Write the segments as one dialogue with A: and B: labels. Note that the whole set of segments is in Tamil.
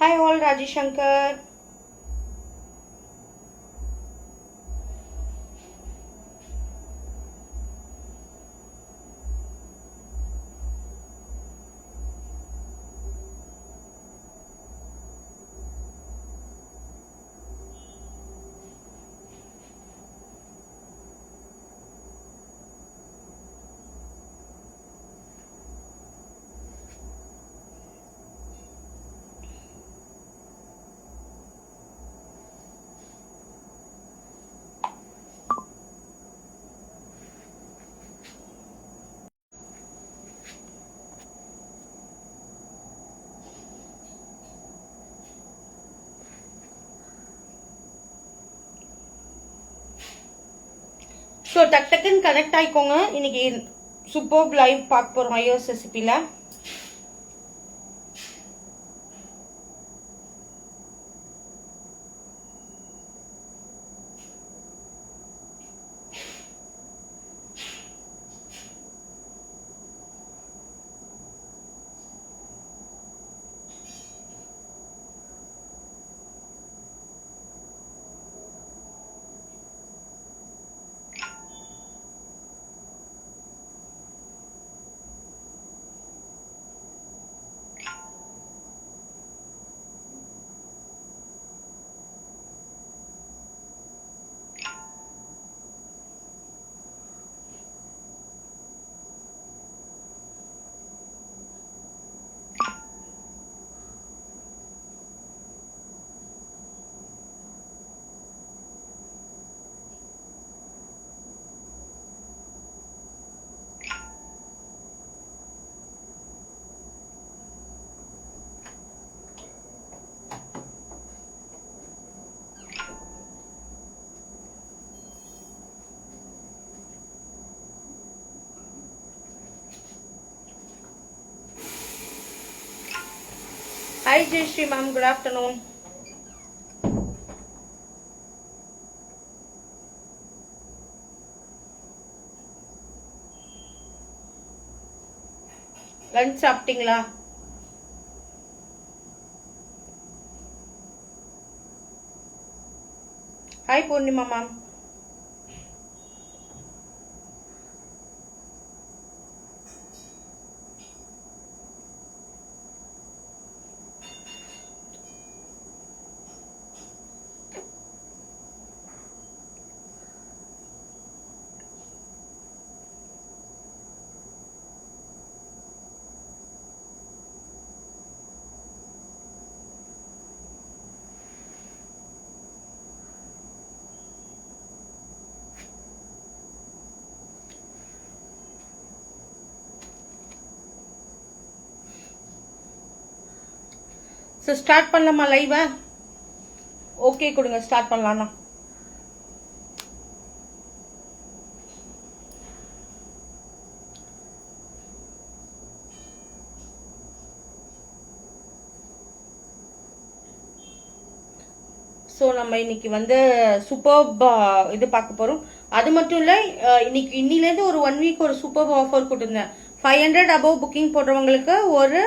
A: Hi all, Raji Shankar. So டக்குன்னு கனெக்ட் ஆகிக்கோங்க. இன்னைக்கு சூப்பர் லைவ் பார்க்க போகிறோம் ஐஎஸ் ரெசிபியில். Hi Jayashree ma'am, good afternoon. லஞ்ச் சாப்பிட்டீங்களா? Hi Poornima ma'am. So start பண்ணலாமா லைவ? ஓகே கொடுங்க, ஸ்டார்ட் பண்ணலாம்னா. ஸோ நம்ம இன்னைக்கு வந்து சூப்பர் இது பார்க்க போறோம். அது மட்டும் இல்லை, இன்னிலேருந்து ஒரு 1 வீக் ஒரு சூப்பர் ஆஃபர் கொடுத்துருந்தேன். 500 அபவ் புக்கிங் போடுறவங்களுக்கு ஒரு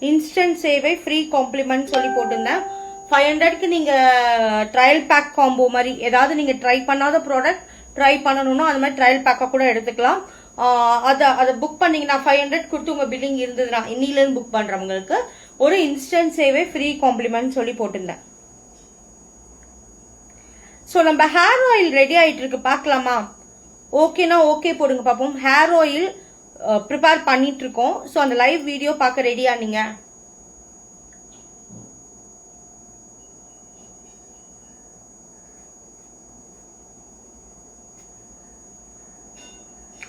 A: இன்ஸ்டன்ட் சேவை ஃப்ரீ காம்ப்ளிமெண்ட் சொல்லி போட்டிருந்தேன். 500க்கு நீங்க ட்ரையல் பேக் காம்போ மாதிரி ஏதாவது நீங்க ட்ரை பண்ணாத ப்ராடக்ட் ட்ரை பண்ணணும்னா அது மாதிரி ட்ரையல் பேக்கா கூட எடுத்துக்கலாம். அதை புக் பண்ணீங்கன்னா 500 கொடுத்து உங்க பில்லிங் இருந்ததுன்னா இன்னிலேருந்து புக் பண்றவங்களுக்கு ஒரு இன்ஸ்டன்ட் சேவை ஃப்ரீ காம்ப்ளிமெண்ட் சொல்லி போட்டிருந்தேன். ஸோ நம்ம ஹேர் ஆயில் ரெடி ஆயிட்டு இருக்கு, பார்க்கலாமா? ஓகேனா ஓகே போடுங்க பார்ப்போம். ஹேர் ஆயில் ப்ரிப்பேர் பண்ணிட்டு இருக்கோம். ஸோ அந்த லைவ் வீடியோ பார்க்க ரெடியா நீங்க?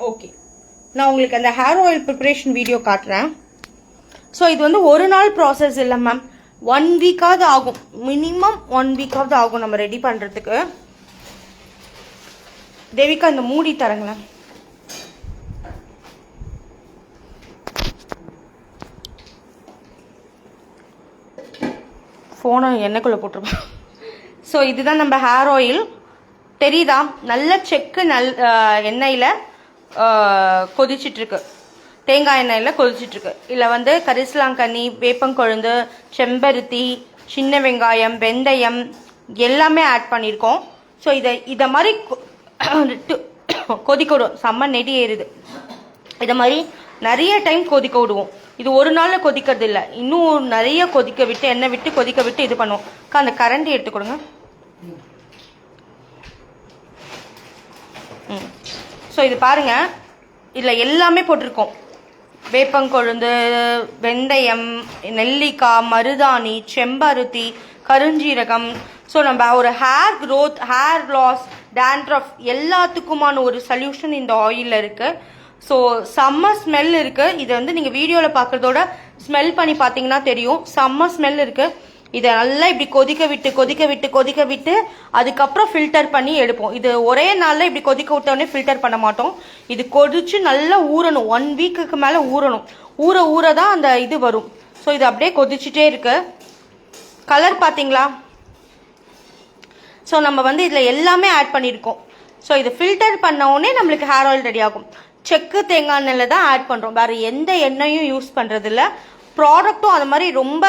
A: ஓகே, நான் உங்களுக்கு அந்த ஹேர் ஆயில் ப்ரிப்பரேஷன் வீடியோ காட்டுறேன். ஸோ இது வந்து ஒரு நாள் ப்ராசஸ் இல்லை மேம், 1 வீக்காவது ஆகும். மினிமம் 1 வீக்காவது ஆகும் நம்ம ரெடி பண்றதுக்கு. தேவிகா இந்த மூடி தரங்களேன். ஃபோனை எண்ணெய்க்குள்ளே போட்டுருப்போம். ஸோ இதுதான் நம்ம ஹேர் ஆயில். தெரியுதா? நல்ல செக்கு எண்ணெயில் கொதிச்சிட்ருக்கு, தேங்காய் எண்ணெயில் கொதிச்சிட்ருக்கு. இல்லை வந்து கரிசலாங்கண்ணி, வேப்பங்கொழுந்து, செம்பருத்தி, சின்ன வெங்காயம், வெந்தயம் எல்லாமே ஆட் பண்ணியிருக்கோம். ஸோ இதை மாதிரி கொதிக்க விடுவோம். செம்ம நெடி ஏறுது. இதை மாதிரி நிறைய டைம் கொதிக்க விடுவோம். இது ஒரு நாளில் கொதிக்கிறது இல்லை, இன்னும் நிறைய கொதிக்க விட்டு எண்ணெய் விட்டு கொதிக்க விட்டு இது பண்ணுவோம். அந்த கரண்டி எடுத்து கொடுங்க. ஸோ இது பாருங்க, இதில் எல்லாமே போட்டிருக்கோம். வேப்பங்கொழுந்து, வெந்தயம், நெல்லிக்காய், மருதாணி, செம்பருத்தி, கருஞ்சீரகம். ஸோ நம்ம ஒரு hair growth, hair loss, dandruff எல்லாத்துக்குமான ஒரு சொல்யூஷன் இந்த ஆயிலில் இருக்குது. ஸோ செம்ம ஸ்மெல் இருக்குது. இதை வந்து நீங்கள் வீடியோவில் பார்க்குறதோட ஸ்மெல் பண்ணி பார்த்தீங்கன்னா தெரியும், செம்ம ஸ்மெல் இருக்குது. இதை நல்லா இப்படி கொதிக்க விட்டு கொதிக்க விட்டு கொதிக்க விட்டு அதுக்கப்புறம் ஃபில்டர் பண்ணி எடுப்போம். இது ஒரே நாளில் இப்படி கொதிக்க விட்டோடனே ஃபில்டர் பண்ண மாட்டோம். இது கொதிச்சு நல்லா ஊறணும். 1 வீக்குக்கு மேலே ஊறணும். ஊற தான் அந்த இது வரும். ஸோ இது அப்படியே கொதிச்சுட்டே இருக்கு. கலர் பார்த்தீங்களா? ஸோ நம்ம வந்து இதில் எல்லாமே ஆட் பண்ணியிருக்கோம். ஸோ இது ஃபில்டர் பண்ண உடனே நம்மளுக்கு ஹேர் ஆயில் ரெடி ஆகும். செக்கு தேங்காய் எண்ணெயில் தான் ஆட் பண்ணுறோம், வேறு எந்த எண்ணெயும் யூஸ் பண்ணுறதில்ல. ப்ராடக்ட்டும் அது மாதிரி ரொம்ப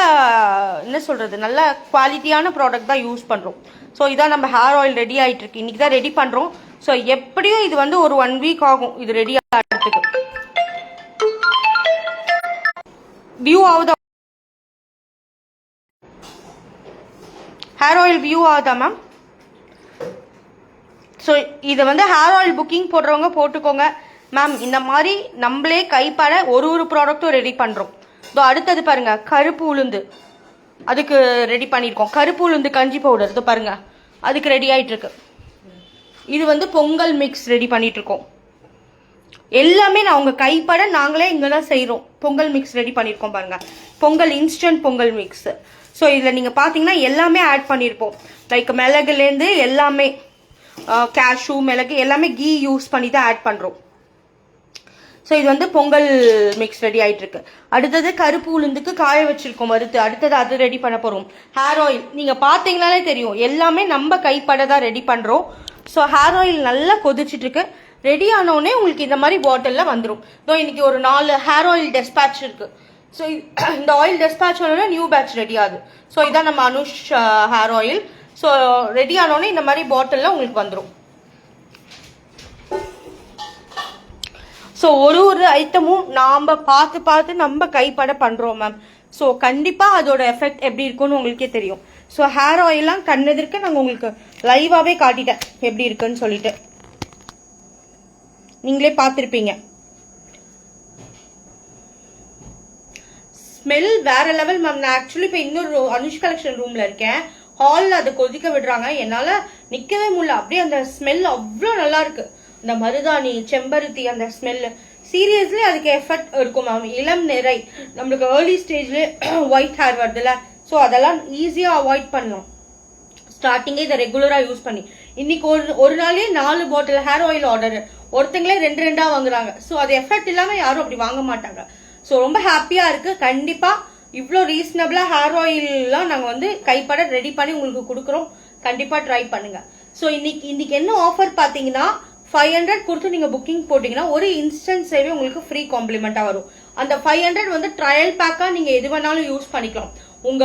A: என்ன சொல்கிறது, நல்ல குவாலிட்டியான ப்ராடக்ட் தான் யூஸ் பண்ணுறோம். ஸோ இதான் நம்ம ஹேர் ஆயில் ரெடி ஆகிட்டு இருக்கு. இன்றைக்கி தான் ரெடி பண்ணுறோம். ஸோ எப்படியும் இது வந்து ஒரு 1 வீக் ஆகும் இது ரெடி ஆகிறதுக்கு. வியூ ஆகுதா? ஹேர் ஆயில் வியூ ஆகுதா மேம்? ஸோ இதை வந்து ஹேர் ஆயில் புக்கிங் போடுறவங்க போட்டுக்கோங்க மேம். இந்த மாதிரி நம்மளே கைப்பட ஒரு ப்ராடக்ட்டும் ரெடி பண்ணுறோம். இதோ அடுத்தது பாருங்க, கருப்பு உளுந்து அதுக்கு ரெடி பண்ணியிருக்கோம். கருப்பு உளுந்து கஞ்சி பவுடர் இதோ பாருங்க, அதுக்கு ரெடி ஆகிட்டு இருக்கு. இது வந்து பொங்கல் மிக்ஸ் ரெடி பண்ணிட்டு இருக்கோம். எல்லாமே நான் உங்க கைப்பட நாங்களே இங்கே தான் செய்கிறோம். பொங்கல் மிக்ஸ் ரெடி பண்ணியிருக்கோம் பாருங்க, Pongal instant Pongal mix. So இதில் நீங்கள் பார்த்தீங்கன்னா எல்லாமே ஆட் பண்ணியிருப்போம். லைக் மிளகுலேருந்து எல்லாமே, கேஷ்யூ, மிளகு எல்லாமே கீ யூஸ் பண்ணி தான் ஆட் பண்ணுறோம். ஸோ இது வந்து பொங்கல் மிக்ஸ் ரெடி ஆகிட்டு இருக்கு. அடுத்தது கருப்பு உளுந்துக்கு காய வச்சிருக்கோம் வறுத்து. அடுத்தது அது ரெடி பண்ண போகிறோம். ஹேர் ஆயில் நீங்கள் பார்த்தீங்கனாலே தெரியும், எல்லாமே நம்ம கைப்பட தான் ரெடி பண்ணுறோம். ஸோ ஹேர் ஆயில் நல்லா கொதிச்சுட்டு இருக்கு. ரெடி ஆனோடனே உங்களுக்கு இந்த மாதிரி பாட்டிலில் வந்துடும். ஸோ இன்னைக்கு ஒரு 4 ஹேர் ஆயில் டெஸ்பேட்ச் இருக்கு. ஸோ இந்த ஆயில் டெஸ்பேட்ச் ஆனோடனே நியூ பேட்ச் ரெடி ஆகுது. ஸோ இதான் நம்ம Anush hair oil. So ready ஆனோடனே இந்த மாதிரி பாட்டிலில் உங்களுக்கு வந்துடும். ஸோ ஒரு ஐட்டமும் நாம் பார்த்து நம்ம கைப்பட பண்ணுறோம் மேம். ஸோ கண்டிப்பாக அதோட எஃபெக்ட் எப்படி இருக்குன்னு உங்களுக்கே தெரியும். ஸோ ஹேர் ஆயிலாம் கண்ணெதிர்க்க நாங்கள் உங்களுக்கு லைவாகவே காட்டிட்டேன் எப்படி இருக்குன்னு சொல்லிட்டு, நீங்களே பார்த்துருப்பீங்க. ஸ்மெல் வேற லெவல் மேம். நான் ஆக்சுவலி இப்போ இன்னொரு அனுஷ் கலெக்ஷன் ரூமில் இருக்கேன். ஹாலில் அதை கொதிக்க விடுறாங்க, என்னால் நிற்கவே முடியல. அப்படியே அந்த ஸ்மெல் அவ்வளோ நல்லா இருக்கு. இந்த மருதாணி, செம்பருத்தி அந்த ஸ்மெல் சீரியஸ்லி அதுக்கு எஃபெக்ட் இருக்கும் மேம். இளம் நிறை, நம்மளுக்கு ஏர்லி ஸ்டேஜ்ல ஒயிட் ஹேர் வருதுல்ல, ஸோ அதெல்லாம் ஈஸியாக அவாய்ட் பண்ணலாம். ஸ்டார்டிங்கே இதை ரெகுலராக யூஸ் பண்ணி இன்னைக்கு ஒரு நாளே 4 பாட்டில் ஹேர் ஆயில் ஆர்டர், ஒருத்தங்களே 2 வாங்குறாங்க. ஸோ அது எஃபெக்ட் இல்லாமல் யாரும் அப்படி வாங்க மாட்டாங்க. ஸோ ரொம்ப ஹாப்பியாக இருக்கு. கண்டிப்பாக இவ்வளோ ரீசனபிளா ஹேர் ஆயில்லாம் நாங்கள் வந்து கைப்பட ரெடி பண்ணி உங்களுக்கு கொடுக்குறோம். கண்டிப்பாக ட்ரை பண்ணுங்க. ஸோ இன்னைக்கு என்ன ஆஃபர் பார்த்தீங்கன்னா, 500 கொடுத்து நீங்க புக்கிங் போட்டீங்கன்னா ஒரு இன்ஸ்டன்ட் சேவை உங்களுக்கு ஃப்ரீ காம்ப்ளிமெண்டா வரும். அந்த 500 வந்து ட்ரையல் பேக்கா நீங்க எது வேணாலும் யூஸ் பண்ணிக்கலாம். உங்க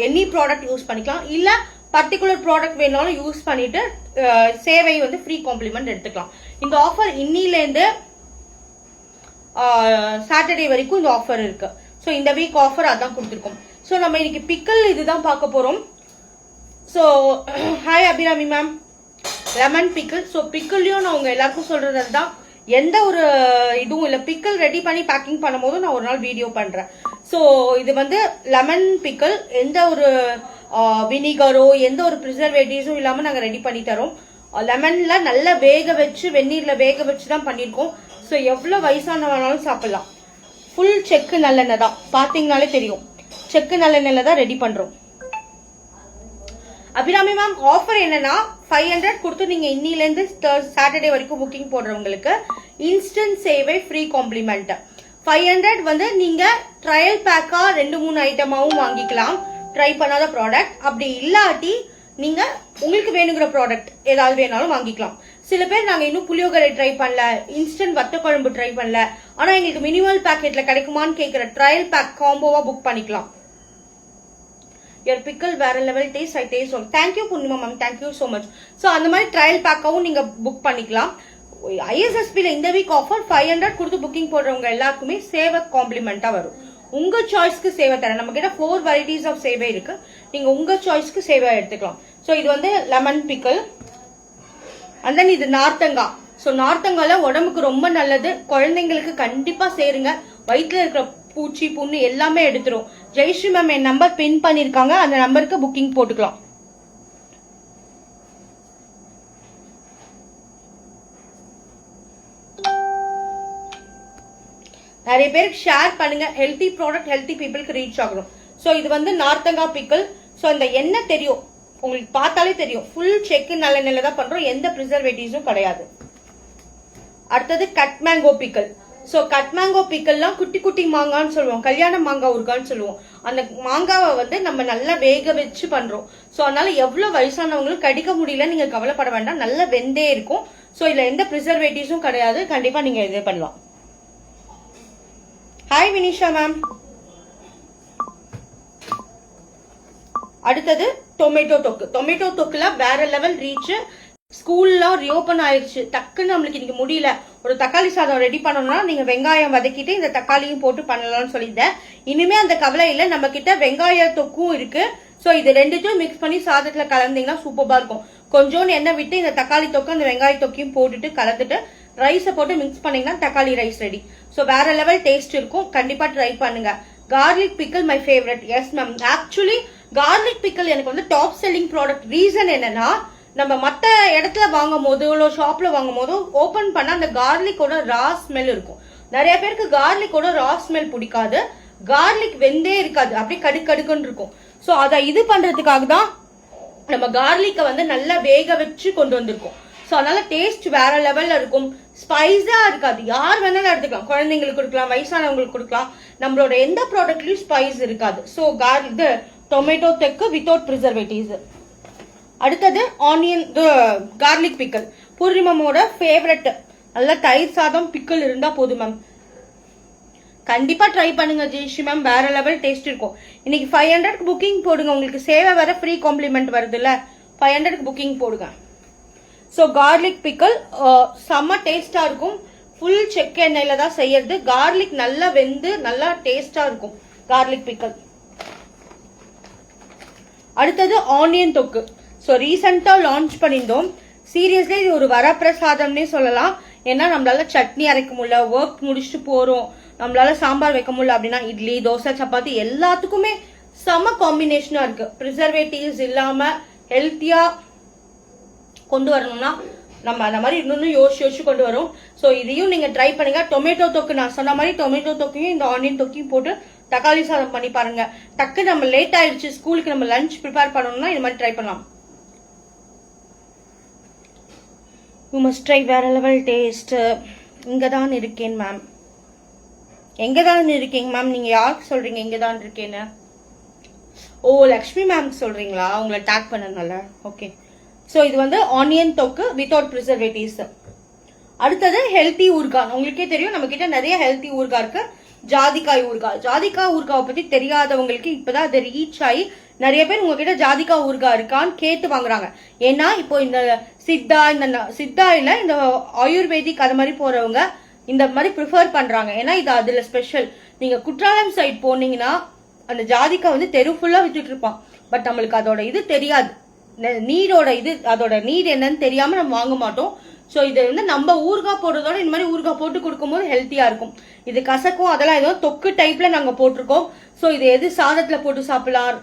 A: எனி ப்ராடக்ட் யூஸ் பண்ணிக்கலாம், இல்ல பர்டிகுலர் ப்ராடக்ட் வேணாலும் யூஸ் பண்ணிட்டு சேவை வந்து ஃப்ரீ காம்ப்ளிமெண்ட் எடுத்துக்கலாம். இந்த ஆஃபர் இன்னிலேருந்து சாட்டர்டே வரைக்கும் இந்த ஆஃபர் இருக்கு. ஸோ இந்த வீக் ஆஃபர் அதான் கொடுத்துருக்கோம். ஸோ நம்ம இன்னைக்கு பிக்கல் இதுதான் பார்க்க போறோம். So hi Abirami ma'am, lemon pickle. So பிக்கிள்லையும் நான் உங்க எல்லாருக்கும் சொல்றது தான், எந்த ஒரு இதுவும் இல்லை. பிக்கிள் ரெடி பண்ணி பேக்கிங் பண்ணும் போது நான் ஒரு நாள் வீடியோ பண்றேன். ஸோ இது வந்து லெமன் பிக்கிள், எந்த ஒரு வினிகரோ எந்த ஒரு ப்ரிசர்வேட்டிவ்ஸும் இல்லாமல் நாங்கள் ரெடி பண்ணி தரோம். லெமன்ல நல்லா வேக வச்சு, வெந்நீர்ல வேக வச்சு தான் பண்ணியிருக்கோம். ஸோ எவ்வளோ வயசானவனாலும் சாப்பிடலாம். ஃபுல் செக்கு நல்லெண்ணெய் தான், பார்த்தீங்கனாலே தெரியும். செக்கு நல்லெண்ணெய்ல தான் ரெடி பண்றோம். அபிராமி மேம், ஆஃபர் என்னன்னா 500 கொடுத்து நீங்க இன்னிலேருந்து சாட்டர்டே வரைக்கும் புக்கிங் போடுறவங்களுக்கு இன்ஸ்டன்ட் சேவை ஃப்ரீ காம்ப்ளிமெண்ட். 500 வந்து நீங்க ட்ரையல் பேக்கா 2-3 ஐட்டமாவும் வாங்கிக்கலாம், ட்ரை பண்ணாத ப்ராடக்ட். அப்படி இல்லாட்டி நீங்க உங்களுக்கு வேணுங்கிற ப்ராடக்ட் ஏதாவது வேணாலும் வாங்கிக்கலாம். சில பேர் நாங்க இன்னும் புளியோகரை ட்ரை பண்ணல, இன்ஸ்டன்ட் வத்த குழம்பு ட்ரை பண்ணல, ஆனா எங்களுக்கு மினிமல் பேக்கெட்ல கிடைக்குமான்னு கேட்கிற ட்ரையல் பேக் காம்போவா புக் பண்ணிக்கலாம். யுவர் பிக்கல் வேற level taste, I taste all. Thank you Poornima ma'am, thank you so much. So அந்த மாதிரி ட்ரையல் பேக்காவும் நீங்க புக் பண்ணிக்கலாம். ISSPல இந்த வீக் ஆஃபர் 500 கொடுத்து புக்கிங் போடுறவங்க எல்லாருக்குமே சேவை காம்ப்ளிமெண்டா வரும். உங்க சாய்ஸ்க்கு சேவை தரேன். நம்ம கிட்ட 4 வெரைட்டிஸ் ஆஃப் சேவை இருக்கு. நீங்க உங்க சாய்ஸ்க்கு சேவை எடுத்துக்கலாம். ஸோ இது வந்து லெமன் பிக்கல், அண்ட் தென் இது நார்த்தங்கா. ஸோ நார்த்தங்கால உடம்புக்கு ரொம்ப நல்லது. குழந்தைங்களுக்கு கண்டிப்பா சேருங்க. வயிற்றுல இருக்கிற பூச்சி புண்ணு எல்லாமே எடுத்துரும். ஜெயஸ்ரீ மேம் என் நம்பர் பின் பண்ணிருக்காங்க, அந்த நம்பருக்கு புக்கிங் போட்டுக்கலாம். நிறைய பேருக்கு ஷேர் பண்ணுங்க. ஹெல்த்தி ப்ராடக்ட் ஹெல்த்தி பீப்புளுக்கு ரீச் ஆகணும். ஸோ இது வந்து நார்த்தங்கா பிக்கல். ஸோ இந்த எண்ணெய் தெரியும், உங்களுக்கு பார்த்தாலே தெரியும், ஃபுல் செக்கு நல்லெண்ணெயில தான் பண்றோம். எந்த ப்ரிசர்வேட்டிவ்ஸும் கிடையாது. அடுத்தது கட் மேங்கோ பிக்கல். ஸோ கட் மேங்கோ பிக்கல்லாம் குட்டி குட்டி மாங்கான்னு சொல்லுவோம், கல்யாண மாங்காய் ஊறுகான்னு சொல்லுவோம். அந்த மாங்காவை வந்து நம்ம நல்லா வேக வச்சு பண்றோம். ஸோ அதனால எவ்வளவு வயசானவங்களும் கடிக்க முடியல, நீங்க கவலைப்பட வேண்டாம், நல்லா வெந்தே இருக்கும். ஸோ இதுல எந்த ப்ரிசர்வேட்டிவ்ஸும் கிடையாது. கண்டிப்பா நீங்க இது பண்ணலாம். Hi Vinisha ma'am. அடுத்தது டொமேட்டோ தொக்கு. டொமேட்டோ தொக்குல வேற லெவல் ரீச். ஸ்கூல்லாம் ரீஓபன் ஆயிடுச்சு, டக்குன்னு நம்மளுக்கு இன்னைக்கு முடியல. ஒரு தக்காளி சாதம் ரெடி பண்ணணும்னா நீங்க வெங்காயம் வதக்கிட்டு இந்த தக்காளியும் போட்டு பண்ணலாம்னு சொல்லியிருந்தேன். இனிமே அந்த கவலை இல்ல, நம்ம கிட்ட வெங்காய தொக்கும் இருக்கு. சோ இது ரெண்டுத்தையும் மிக்ஸ் பண்ணி சாதத்துல கலந்தீங்கன்னா சூப்பரா இருக்கும். கொஞ்சோண்டு எண்ணெய் விட்டு இந்த தக்காளி தொக்கு அந்த வெங்காய தொக்கையும் போட்டுட்டு கலந்துட்டு ரைஸை போட்டு மிக்ஸ் பண்ணீங்கன்னா தக்காளி ரைஸ் ரெடி. சோ வேற லெவல் டேஸ்ட் இருக்கும். கண்டிப்பா ட்ரை பண்ணுங்க. Garlic pickle my favourite. Yes ma'am, actually garlic pickle எனக்கு வந்து டாப் செல்லிங் ப்ராடக்ட். ரீசன் என்னன்னா, நம்ம மத்த இடத்துல வாங்கும் போதோ இல்ல ஷாப்ல வாங்கும் போதோ ஓபன் பண்ண அந்த கார்லிக்கோட ரா ஸ்மெல் இருக்கும். நிறைய பேருக்கு கார்லிக்கோட ரா ஸ்மெல் பிடிக்காது. கார்லிக் வெந்தே இருக்காது, அப்படியே கடுக்கடுக்குன்னு இருக்கும். சோ அதை இது பண்றதுக்காக தான் நம்ம கார்லிக்கை வந்து நல்லா வேக வச்சு கொண்டு வந்திருக்கோம். சோ அதனால டேஸ்ட் வேற லெவல்ல இருக்கும். ஸ்பைஸா இருக்காது, யார் வேணாலும் எடுத்துக்கலாம். குழந்தைங்களுக்கு கொடுக்கலாம், வயசானவங்களுக்கு கொடுக்கலாம். நம்மளோட எந்த ப்ராடக்ட்லயும் ஸ்பைஸ் இருக்காது. சோ இது டொமேட்டோ தெக்கு வித்தவுட் ப்ரிசர்வேட்டிவ்ஸ். அடுத்தது ஆனியன் கார்லிக் பிக்கல், பூர்ணிமாவோட ஃபேவரட். நல்ல தயிர் சாதம் பிக்கல் இருந்தா போதும் மேம். கண்டிப்பா ட்ரை பண்ணுங்க ஜெயஸ்ரீ மேம், வேற லெவல் டேஸ்ட் இருக்கும். இன்னைக்கு 500 புக்கிங் போடுங்க, உங்களுக்கு சேவை வர ஃப்ரீ காம்ப்ளிமெண்ட் வருது இல்ல, 500 புக்கிங் போடுங்க. ஸோ கார்லிக் பிக்கல் செம்ம டேஸ்டா இருக்கும். ஃபுல் செக் எண்ணெயில தான் செய்யறது. கார்லிக் நல்லா வெந்து நல்லா டேஸ்டா இருக்கும் கார்லிக் பிக்கல். அடுத்தது ஆனியன் தொக்கு. ஸோ ரீசெண்டா லான்ச் பண்ணியிருந்தோம். சீரியஸ்லி இது ஒரு வரப்பிரசாதம்னே சொல்லலாம். ஏன்னா நம்மளால சட்னி அரைக்க முடியல, ஒர்க் முடிச்சுட்டு போறோம், நம்மளால சாம்பார் வைக்க முடியல அப்படின்னா இட்லி தோசை சப்பாத்தி எல்லாத்துக்குமே செம காம்பினேஷனா இருக்கு. ப்ரிசர்வேட்டிவ்ஸ் இல்லாம ஹெல்த்தியா கொண்டு வரணும்னா நம்ம அந்த மாதிரி இன்னும் யோசிச்சு கொண்டு வரோம். ஸோ இதையும் நீங்க ட்ரை பண்ணுங்க. டொமேட்டோ தொக்கு நான் சொன்ன மாதிரி டொமேட்டோ தொக்கையும் இந்த ஆனியன் தொக்கையும் போட்டு தக்காளி சாதம் பண்ணி பாருங்க. டக்கு நம்ம லேட் ஆயிடுச்சு, ஸ்கூலுக்கு நம்ம லஞ்ச் ப்ரிப்பேர் பண்ணணும்னா இது மாதிரி ட்ரை பண்ணலாம். யூ மஸ்ட் ட்ரை வேற லெவல் டேஸ்ட். இங்க தான் இருக்கேன் மேம். எங்க தான் இருக்கீங்க மேம்? நீங்க யாருக்கு சொல்றீங்க எங்க தான் இருக்கேன்னு? ஓ லக்ஷ்மி மேம் சொல்றீங்களா? உங்களை டேக் பண்ணனால. ஓகே. ஸோ இது வந்து ஆனியன் தொக்கு வித்தவுட் ப்ரிசர்வேட்டிவ்ஸ். அடுத்தது ஹெல்த்தி ஊறுகாய். உங்களுக்கே தெரியும் நம்ம கிட்ட நிறைய ஹெல்த்தி ஊறுகாய் இருக்கு. ஜாதிக்காய் ஊறுகாய். ஜாதிக்காய் ஊறுகாவை பத்தி தெரியாதவங்களுக்கு இப்பதான் அது ரீச் ஆகி நிறைய பேர் உங்ககிட்ட ஜாதிக்காய் ஊறுகாய் இருக்கான்னு கேட்டு வாங்குறாங்க. ஏன்னா இப்போ இந்த சித்தா இல்ல இந்த ஆயுர்வேதிக் அது மாதிரி போறவங்க இந்த மாதிரி ப்ரிஃபர் பண்றாங்க. ஏன்னா இது அதுல ஸ்பெஷல். நீங்க குற்றாலம் சைட் போனீங்கன்னா அந்த ஜாதிக்காய் வந்து தெரு ஃபுல்லா வித்துட்டு இருப்பான். பட் நம்மளுக்கு அதோட இது தெரியாது, நீடோட இது அதோட நீட் என்னன்னு தெரியாம நம்ம வாங்க மாட்டோம். ஸோ இது வந்து நம்ம ஊறுகாய் போடுறதோட இந்த மாதிரி ஊறுகாய் போட்டு கொடுக்கும்போது ஹெல்த்தியா இருக்கும். இது கசக்கும் அதெல்லாம் ஏதோ தொக்கு டைப்ல நாங்க போட்டிருக்கோம். ஸோ இது எது சாதத்துல போட்டு சாப்பிடலாம்,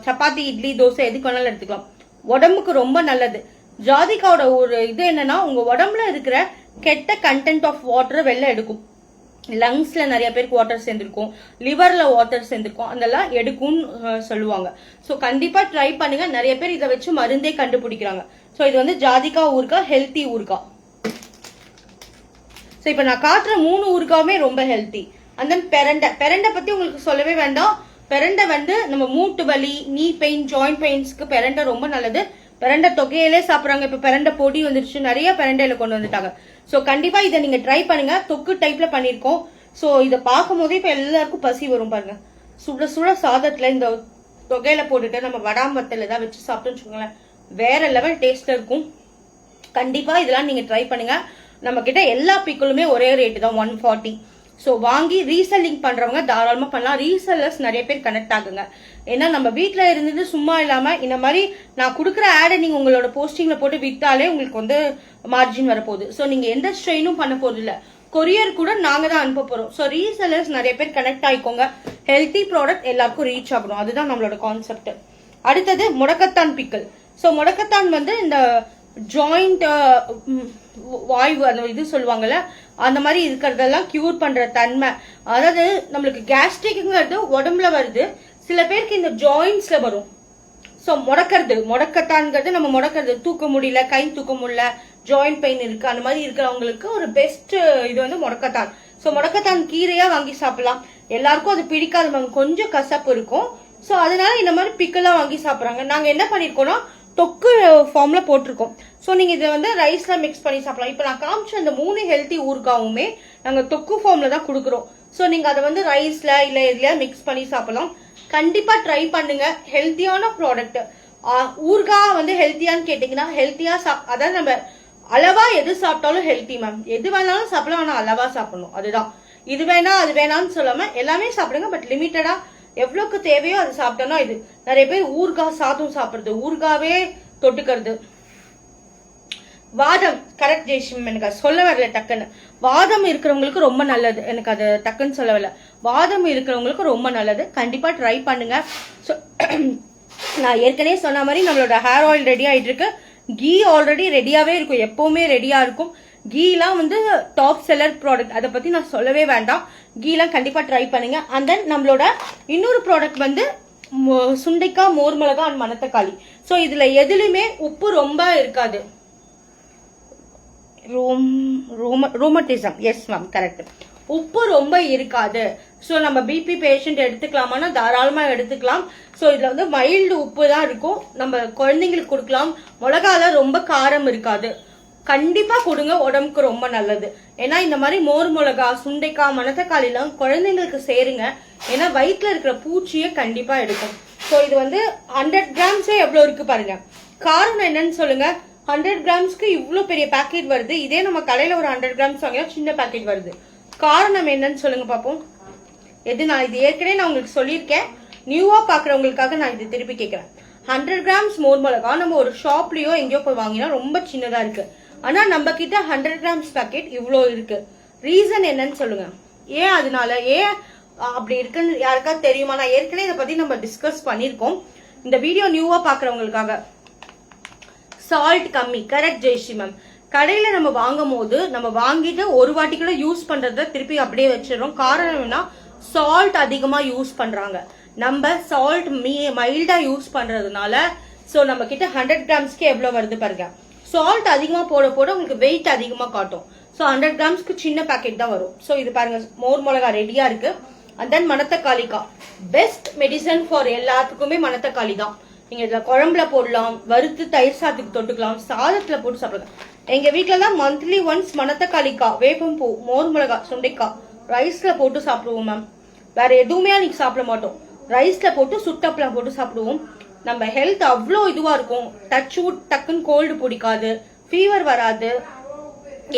A: சப்பாத்தி இட்லி தோசை எதுக்கு வேணாலும் எடுத்துக்கலாம். உடம்புக்கு ரொம்ப நல்லது. ஜாதிக்காவோட ஒரு இது என்னன்னா உங்க உடம்புல இருக்கிற கெட்ட கண்டென்ட் ஆஃப் வாட்டரை வெளில எடுக்கும். லங்ஸ்ல நிறைய பேருக்கு வாட்டர் சேர்ந்திருக்கும், லிவர்ல வாட்டர் சேர்ந்திருக்கும், அதெல்லாம் எடுக்கும்னு சொல்லுவாங்க. ஸோ கண்டிப்பா ட்ரை பண்ணுங்க. நிறைய பேர் இதை வச்சு மருந்தே கண்டுபிடிக்கிறாங்க. ஸோ இது வந்து ஜாதிக்காய் ஊறுகாய், ஹெல்த்தி ஊறுகாய். ஸோ இப்போ நான் காட்டுற 3 ஊறுகாயுமே ரொம்ப ஹெல்த்தி. அண்ட் தென் பெரண்டை பத்தி உங்களுக்கு சொல்லவே வேண்டாம். பெரண்டை வந்து நம்ம மூட்டு வலி, நீ பெயின், ஜாயிண்ட் பெயின்ஸ்க்கு பெரண்டை ரொம்ப நல்லது. பெரண்டை தொகையிலே சாப்பிட்றாங்க. இப்போ பெரண்டை பொடி வந்துருச்சு, நிறைய பெரண்டையில கொண்டு வந்துட்டாங்க. ஸோ கண்டிப்பா இதை நீங்க ட்ரை பண்ணுங்க. தொக்கு டைப்ல பண்ணிருக்கோம். ஸோ இதை பார்க்கும் போதே இப்போ எல்லாருக்கும் பசி வரும் பாருங்க. சுட சுட சாதத்துல இந்த தொகையில போட்டுட்டு நம்ம வடாம் வத்தல் ஏதாவது வச்சு சாப்பிட்டோம்னு வச்சுக்கோங்களேன், வேற லெவல் டேஸ்ட்ல இருக்கும். கண்டிப்பா இதெல்லாம் நீங்க ட்ரை பண்ணுங்க. நம்ம கிட்ட எல்லா பிக்கிளுமே ஒரே ரேட்டு தான் 140. ஸோ வாங்கி ரீசெல்லிங் பண்றவங்க தாராளமா பண்ணலாம். ரீசெல்லர்ஸ் நிறைய பேர் கனெக்ட் ஆகுங்க. ஏன்னா நம்ம வீட்டுல இருந்தது சும்மா இல்லாம இந்த மாதிரி நான் கொடுக்குற ஆடை நீங்க உங்களோட போஸ்டிங்ல போட்டு வித்தாலே உங்களுக்கு வந்து மார்ஜின் வரப்போகுது. ஸோ நீங்க எந்த ஸ்ட்ரெயினும் பண்ண போறது இல்ல, கொரியர் கூட நாங்க தான் அனுப்ப போறோம். ஸோ ரீசெல்லர்ஸ் நிறைய பேர் கனெக்ட் ஆயிக்கோங்க. ஹெல்த்தி ப்ராடக்ட் எல்லாருக்கும் ரீச் ஆகணும், அதுதான் நம்மளோட கான்செப்ட். அடுத்தது முடக்கத்தான் பிக்கல். ஸோ முடக்கத்தான் வந்து இந்த ஜாயிண்ட் வாய்வு அந்த இது சொல்லுவாங்கல்ல, அந்த மாதிரி இருக்கிறதெல்லாம் கியூர் பண்ற தன்மை. அதாவது நம்மளுக்கு கேஸ்ட்ரிக்ங்கிறது உடம்புல வருது, சில பேருக்கு இந்த ஜாயின்ஸ்ல வரும். ஸோ முடக்கத்தான்ங்கிறது நம்ம முடக்கிறது, தூக்க முடியல, கை தூக்க முடியல, ஜாயிண்ட் பெயின் இருக்கு, அந்த மாதிரி இருக்கிறவங்களுக்கு ஒரு பெஸ்ட் இது வந்து முடக்கத்தான். ஸோ முடக்கத்தான் கீரையா வாங்கி சாப்பிடலாம். எல்லாருக்கும் அது பிடிக்காது, கொஞ்சம் கசப்பு இருக்கும். ஸோ அதனால இந்த மாதிரி பிக்கெல்லாம் வாங்கி சாப்பிட்றாங்க. நாங்க என்ன பண்ணிருக்கோம்னா தொக்கு ஃபார்ம்ல போட்டிருக்கோம். ஸோ நீங்க இதை வந்து ரைஸ்ல மிக்ஸ் பண்ணி சாப்பிடலாம். இப்போ நான் காமிச்ச அந்த 3 ஹெல்த்தி ஊறுகாவுமே நாங்க தொக்கு ஃபார்ம்ல தான் கொடுக்குறோம். ஸோ நீங்க அதை வந்து ரைஸ்ல இல்ல இதுல மிக்ஸ் பண்ணி சாப்பிடலாம். கண்டிப்பா ட்ரை பண்ணுங்க, ஹெல்த்தியான ப்ராடக்ட். ஊறுகா வந்து ஹெல்த்தியான்னு கேட்டீங்கன்னா ஹெல்த்தியா அதாவது நம்ம அளவா எது சாப்பிட்டாலும் ஹெல்த்தி மேம். எது வேணாலும் சாப்பிடலாம், ஆனா அளவா சாப்பிடணும், அதுதான். இது வேணா அது வேணாம்னு சொல்லாம எல்லாமே சாப்பிடுங்க, பட் லிமிட்டடா எவ்வளவுக்கு தேவையோ அது சாப்பிட்டோம்னா. இது நிறைய பேர் ஊறுகா சாதம் சாப்பிடுறது, ஊறுகாவே தொட்டுக்கிறது. வாதம், கரெக்ட் ஜெய்சிம், எனக்கு அது சொல்ல வரல டக்குன்னு. வாதம் இருக்கிறவங்களுக்கு ரொம்ப நல்லது, எனக்கு அது டக்குன்னு சொல்ல வரல. வாதம் இருக்கிறவங்களுக்கு ரொம்ப நல்லது, கண்டிப்பா ட்ரை பண்ணுங்க. நான் ஏற்கனவே சொன்ன மாதிரி நம்மளோட ஹேர் ஆயில் ரெடி ஆயிட்டு இருக்கு. கீ ஆல்ரெடி ரெடியாவே இருக்கும், எப்பவுமே ரெடியா இருக்கும். கீலாம் வந்து டாப் செல்லர் ப்ராடக்ட், அதை பத்தி நான் சொல்லவே வேண்டாம். கீலாம் கண்டிப்பா ட்ரை பண்ணுங்க. அண்ட் தென் நம்மளோட இன்னொரு ப்ராடக்ட் வந்து சுண்டைக்காய், மோர் மிளகா அண்ட் மணத்தக்காளி. ஸோ இதுல எதுலையுமே உப்பு ரொம்ப இருக்காது. ரோமட்டிசம், எஸ் மேம், கரெக்ட். உப்பு ரொம்ப இருக்காது. ஸோ நம்ம பிபி பேஷண்ட் எடுத்துக்கலாமான்னா தாராளமா எடுத்துக்கலாம். ஸோ இதுல வந்து மைல்டு உப்பு தான் இருக்கும், நம்ம குழந்தைங்களுக்கு கொடுக்கலாம். மிளகால ரொம்ப காரம் இருக்காது, கண்டிப்பா கொடுங்க, உடம்புக்கு ரொம்ப நல்லது. ஏன்னா இந்த மாதிரி மோர் மிளகா, சுண்டைக்காய், மணத்தக்காளிலாம் குழந்தைங்களுக்கு சேருங்க. ஏன்னா வயிற்றுல இருக்கிற பூச்சியை கண்டிப்பா எடுக்கும். ஸோ இது வந்து 100 கிராம்ஸே எவ்வளவு இருக்கு பாருங்க. காரணம் என்னன்னு சொல்லுங்க. 100 கிராம்ஸ்க்கு இவ்வளவு பெரிய பேக்கெட் வருது. இதே நம்ம கடையில ஒரு 100 கிராம்ஸ் வாங்கினா சின்ன பேக்கெட் வருது. காரணம் என்னன்னு சொல்லுங்க பாப்போம். எது நான் இது ஏற்கனவே நான் உங்களுக்கு சொல்லியிருக்கேன், நியூவா பாக்குறவங்களுக்காக நான் இது திருப்பி கேட்கிறேன். 100 கிராம்ஸ் மோர் மிளகா நம்ம ஒரு ஷாப்லயோ எங்கேயோ போய் வாங்கினா ரொம்ப சின்னதா இருக்கு. ஆனா நம்ம கிட்ட 100 கிராம்ஸ் பேக்கெட் இவ்வளோ இருக்கு. ரீசன் என்னன்னு சொல்லுங்க. ஏன் அதனால ஏன் அப்படி இருக்குன்னு யாருக்காவது தெரியுமா? நான் ஏற்கனவே இதை பத்தி நம்ம டிஸ்கஸ் பண்ணிருக்கோம். இந்த வீடியோ நியூவா பாக்குறவங்களுக்காக. சால்ட் கம்மி, கரெக்ட் ஜெய்ஸ்ரீ மேம். கடையில நம்ம வாங்கும் போது நம்ம வாங்கிட்டு ஒரு வாட்டி கூட யூஸ் பண்றத திருப்பி அப்படியே வச்சிடறோம். காரணம் என்னன்னா சால்ட் அதிகமா யூஸ் பண்றாங்க. நம்ம சால்ட் மைல்டா யூஸ் பண்றதுனால சோ நம்ம கிட்ட 100 கிராம்ஸ்க்கு எவ்வளவு வருது பாருங்க. சால்ட் அதிகமா போட போட உங்களுக்கு வெயிட் அதிகமா காட்டும். ஸோ 100 கிராம்ஸ்க்கு சின்ன பேக்கெட் தான் வரும். ஸோ இது பாருங்க, மோர் மிளகா ரெடியா இருக்கு. அண்ட் தென் மணத்தக்காளிக்கா, பெஸ்ட் மெடிசன் ஃபார் எல்லாத்துக்குமே மணத்தக்காளி தான். நீங்க இதுல குழம்புல போடலாம், வறுத்து தயிர் சாதத்துக்கு தொட்டுக்கலாம், சாதத்துல போட்டு சாப்பிடலாம். எங்க வீட்டுலலாம் மந்த்லி ஒன்ஸ் மணத்தக்காளிக்கா, வேப்பம்பூ, மோர் மிளகா, சுண்டைக்காய் ரைஸ்ல போட்டு சாப்பிடுவோம் மேம். வேற எதுவுமே அன்னைக்கு சாப்பிட மாட்டோம், ரைஸ்ல போட்டு சுட்டப்பலாம் போட்டு சாப்பிடுவோம். நம்ம ஹெல்த் அவ்வளோ இதுவா இருக்கும். டக்குன்னு கோல்டு பிடிக்காது, ஃபீவர் வராது,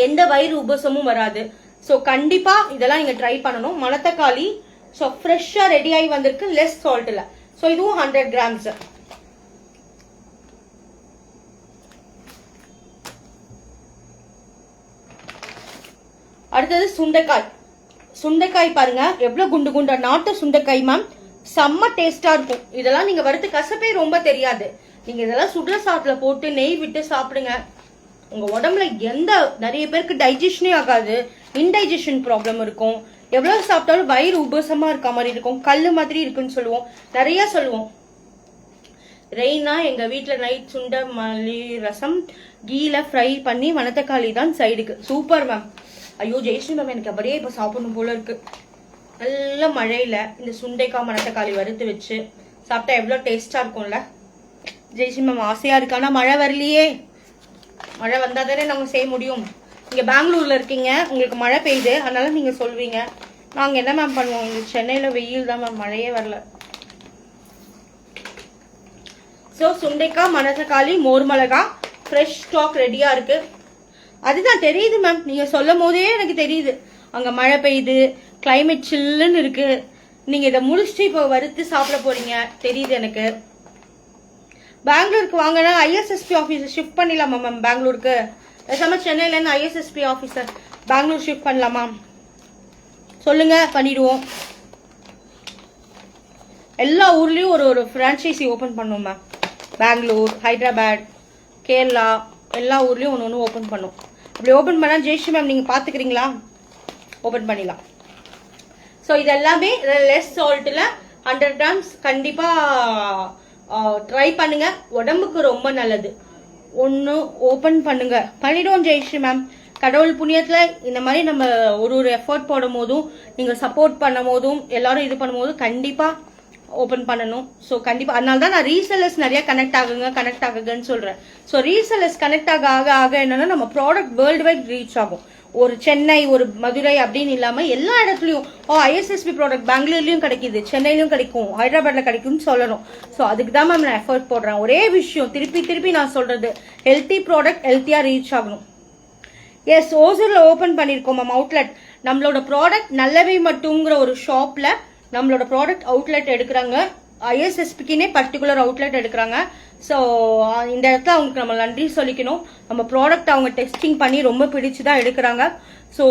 A: எந்த வயிறு உபசமும் வராது. ஸோ கண்டிப்பா இதெல்லாம் நீங்க ட்ரை பண்ணணும். மணத்தக்காளி ஸோ ஃப்ரெஷ்ஷா ரெடி ஆகி வந்திருக்கு, லெஸ் சால்ட்ல. ஸோ இதுவும் 100 கிராம்ஸ். அடுத்தது சுண்டைக்காய். சுண்டைக்காய் பாருங்க எவ்வளவு குண்டு குண்டா, நாட்டு சுண்டைக்காய் மேம், செம்ம டேஸ்டா இருக்கும். இதெல்லாம் நீங்க வறுத்து கசப்பே ரொம்ப தெரியாது. நீங்க இதெல்லாம் சுடுற சாத்துல போட்டு நெய் விட்டு சாப்பிடுங்க. உங்க உடம்புல நிறைய பேருக்கு டைஜஷனே ஆகாது, இன்டைஜஷன் ப்ராப்ளம் இருக்கும். எவ்வளவு சாப்பிட்டாலும் வயிறு உபசமா இருக்க மாதிரி இருக்கும், கல்லு மாதிரி இருக்குன்னு சொல்லுவோம், நிறைய சொல்லுவோம். ரெய்னா எங்க வீட்டுல நைட் சுண்ட மல்லி ரசம் கீல ஃப்ரை பண்ணி மணத்தக்காளி தான் சைடுக்கு. Super ma'am. ஐயோ ஜெயஸ்ரீ மேம், எனக்கு அப்படியே இப்ப சாப்பிடணும் போல இருக்கு. நல்ல மழையில இந்த சுண்டைக்காய் மணத்தக்காளி வறுத்து வச்சு சாப்பிட்டா எவ்வளவு டேஸ்டா இருக்கும்ல ஜெயஸ்ரீ மேம். ஆசையா இருக்கு, ஆனா மழை வரலையே. மழை வந்தா தானே நம்ம செய்ய முடியும். நீங்க பெங்களூர்ல இருக்கீங்க, உங்களுக்கு மழை பெய்யுது, அதனால நீங்க சொல்வீங்க. நாங்க என்ன மேம் பண்ணுவோம், இங்க சென்னையில வெயில் தான் மேம், மழையே வரல. ஸோ சுண்டைக்காய், மணத்தக்காளி, மோர் மிளகா ஃப்ரெஷ் ஸ்டாக் ரெடியா இருக்கு. அதுதான் தெரியுது மேம், நீங்க சொல்லும் போதே எனக்கு தெரியுது. அங்க மழை பெய்யுது, கிளைமேட் சில்லுன்னு இருக்கு. நீங்க இதை முடிச்சுட்டு இப்போ வறுத்து சாப்பிட போறீங்க தெரியுது எனக்கு. பெங்களூருக்கு வாங்கினா ஐஎஸ்எஸ்பி ஆஃபீஸர் ஷிஃப்ட் பண்ணிடலாமா மேம் பெங்களூருக்கு? பேசாம சென்னையில இருந்து ஐஎஸ்எஸ்பி ஆஃபீஸர் பெங்களூர் ஷிஃப்ட் பண்ணலாமா? சொல்லுங்க, பண்ணிடுவோம். எல்லா ஊர்லயும் ஒரு ஒரு ஃப்ரான்ச்சைசி ஓபன் பண்ணுவோம் மேம். பெங்களூர், ஹைதராபாத், கேரளா எல்லா ஊர்லயும் ஒன்று ஒன்று ஓபன் பண்ணும். அப்படி ஓபன் பண்ணா ஜெயஸ்ரீ மேம் நீங்க பாத்துக்கிறீங்களா? ஓபன் பண்ணிடலாம். ஸோ இது எல்லாமே லெஸ் சால்ட்ல 100 கிராம்ஸ் கண்டிப்பா ட்ரை பண்ணுங்க, உடம்புக்கு ரொம்ப நல்லது. ஒன்று ஓபன் பண்ணுங்க, பண்ணிடுவோம் ஜெயஸ்ரீ மேம். கடவுள் புண்ணியத்துல இந்த மாதிரி நம்ம ஒரு ஒரு எஃபர்ட் போடும் போதும், நீங்க சப்போர்ட் பண்ணும் போதும், எல்லாரும் இது பண்ணும் போதும் கண்டிப்பா ஓபன் பண்ணணும். ஸோ கண்டிப்பா அதனால தான் நான் ரீசெல்லர்ஸ் நிறைய கனெக்ட் ஆகுங்கன்னு சொல்றேன். ஸோ ரீசெல்லர்ஸ் கனெக்ட் ஆக என்னன்னா நம்ம ப்ராடக்ட் வேர்ல்டு வைட் ரீச் ஆகும். ஒரு சென்னை, ஒரு மதுரை அப்படின்னு இல்லாம எல்லா இடத்துலயும் ஐஎஸ்எஸ்பி ப்ராடக்ட் பெங்களூர்லயும் கிடைக்குது, சென்னையிலயும் கிடைக்கும், ஹைதராபாத்ல கிடைக்கும்னு சொல்லணும். ஸோ அதுக்கு தான் மேம் நான் எஃபர்ட் போடுறேன். ஒரே விஷயம் திருப்பி நான் சொல்றது, ஹெல்த்தி ப்ராடக்ட் ஹெல்த்தியா ரீச் ஆகணும். எஸ், ஓசூர்ல ஓபன் பண்ணிருக்கோம் மேம் அவுட்லெட். நம்மளோட ப்ராடக்ட் நல்லவை மட்டுங்கிற ஒரு ஷாப்ல நம்மளோட ப்ராடக்ட் அவுட்லெட் எடுக்கிறாங்க. ஐஎஸ்எஸ்பிக்குனே பர்டிகுலர் அவுட்லெட் எடுக்கிறாங்க. ஸோ இந்த இடத்துல அவங்களுக்கு நம்ம நன்றி சொல்லிக்கணும். நம்ம ப்ராடக்ட் அவங்க டெஸ்டிங் பண்ணி ரொம்ப பிடிச்சுதான் எடுக்கிறாங்க. ஸோ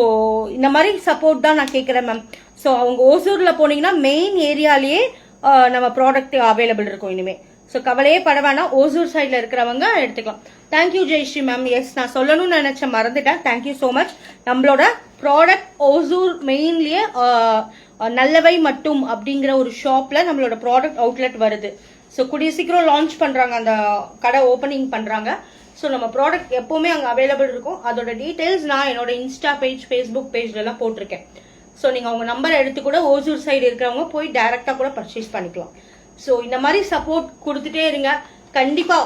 A: இந்த மாதிரி சப்போர்ட் தான் நான் கேட்குறேன் மேம். ஸோ அவங்க ஓசூர்ல போனீங்கன்னா மெயின் ஏரியாலேயே நம்ம ப்ராடக்ட் அவைலபிள் இருக்கும் இனிமே. ஸோ கவலையே பட வேணாம், ஓசூர் சைட்ல இருக்கிறவங்க எடுத்துக்கலாம். Thank you Jayashree ma'am. எஸ், நான் சொல்லணும்னு நினைச்சேன், மறந்துட்டேன். Thank you so much. நம்மளோட ப்ராடக்ட் ஓசூர் மெயின்லயே நல்லவை மட்டும் அப்படிங்கிற ஒரு ஷாப்ல நம்மளோட ப்ராடக்ட் அவுட்லெட் வருது. ஸோ கூடிய சீக்கிரம் லான்ச் பண்றாங்க, அந்த கடை ஓப்பனிங் பண்றாங்க. ஸோ நம்ம ப்ராடக்ட் எப்பவுமே அங்கே அவைலபிள் இருக்கும். அதோட டீடைல்ஸ் நான் என்னோட இன்ஸ்டா பேஜ், ஃபேஸ்புக் பேஜ்ல எல்லாம் போட்டிருக்கேன். ஸோ நீங்க அவங்க நம்பர் எடுத்து கூட ஓசூர் சைடு இருக்கிறவங்க போய் டைரக்டா கூட பர்ச்சேஸ் பண்ணிக்கலாம். ஸோ இந்த மாதிரி சப்போர்ட் கொடுத்துட்டே இருங்க கண்டிப்பா.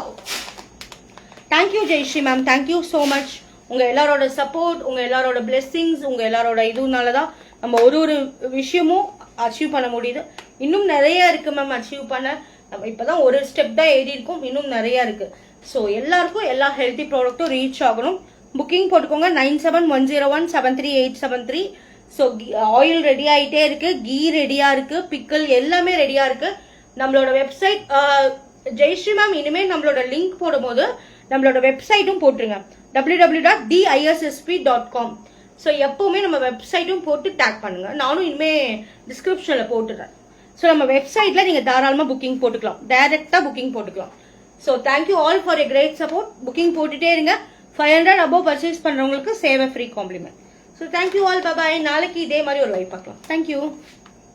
A: Thank you Jayashree ma'am, thank you so much. உங்க எல்லாரோட சப்போர்ட், உங்க எல்லாரோட பிளெஸிங்ஸ், உங்க எல்லாரோட இதுனாலதான் நம்ம ஒரு ஒரு விஷயமும் அச்சீவ் பண்ண முடியுது. இன்னும் நிறைய இருக்கு மேம் அச்சீவ் பண்ண. நம்ம இப்பதான் ஒரு ஸ்டெப் தான் ஏறி இருக்கும், இன்னும் நிறைய இருக்கு. ஸோ எல்லாருக்கும் எல்லா ஹெல்த்தி ப்ராடக்ட்டும் ரீச் ஆகணும். புக்கிங் போட்டுக்கோங்க 9710173873. ஸோ ஆயில் ரெடி ஆயிட்டே இருக்கு, கீ ரெடியா இருக்கு, பிக்கல் எல்லாமே ரெடியா இருக்கு. நம்மளோட வெப்சைட் ஜெயஸ்ரீ மேம் இனிமேல் நம்மளோட லிங்க் போடும்போது நம்மளோட வெப்சைட்டும் போட்டுருங்க, www.dissp.com. ஸோ எப்பவுமே நம்ம வெப்சைட்டும் போட்டு டேக் பண்ணுங்க. நானும் இனிமே டிஸ்கிரிப்ஷன்ல போட்டுறேன். ஸோ நம்ம வெப்சைட்ல நீங்க தாராளமா புக்கிங் போட்டுக்கலாம், டைரக்டா புக்கிங் போட்டுக்கலாம். So thank you all for a great support. Booking போட்டுட்டே இருங்க. 500 above பர்ச்சேஸ் பண்றவங்களுக்கு சேவை free complement. So thank you all, bye. நாளைக்கு இதே மாதிரி ஒரு லைவ் பார்க்கலாம். தேங்க்யூ.